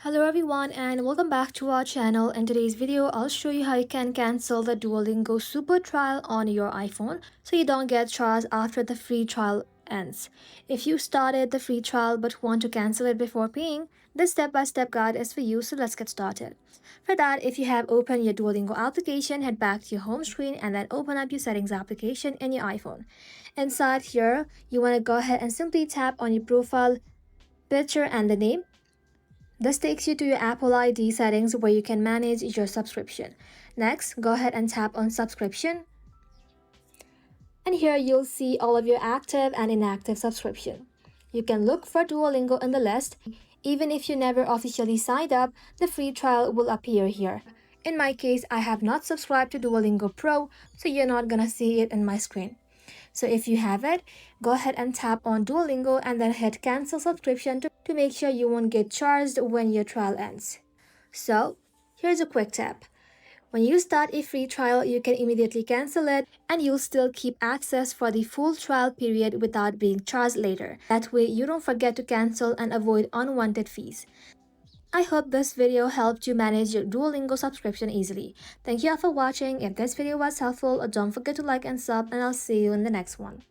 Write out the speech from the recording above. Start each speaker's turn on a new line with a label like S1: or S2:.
S1: Hello everyone and welcome back to our channel. In today's video, I'll show you how you can cancel the Duolingo Super trial on your iPhone so you don't get charged after the free trial ends. If you started the free trial but want to cancel it before paying, this step-by-step guide is for you, so let's get started. For that, if you have opened your Duolingo application, head back to your home screen and then open up your settings application in your iPhone. Inside here, you want to go ahead and simply tap on your profile picture and the name. This takes you to your Apple ID settings where you can manage your subscription. Next, go ahead and tap on subscription. And here you'll see all of your active and inactive subscription. You can look for Duolingo in the list. Even if you never officially signed up, the free trial will appear here. In my case, I have not subscribed to Duolingo Pro, so you're not gonna see it in my screen. So if you have it, go ahead and tap on Duolingo and then hit cancel subscription to make sure you won't get charged when your trial ends. So here's a quick tip. When you start a free trial, you can immediately cancel it and you'll still keep access for the full trial period without being charged later. That way you don't forget to cancel and avoid unwanted fees. I hope this video helped you manage your Duolingo subscription easily. Thank you all for watching. If this video was helpful, don't forget to like and sub, and I'll see you in the next one.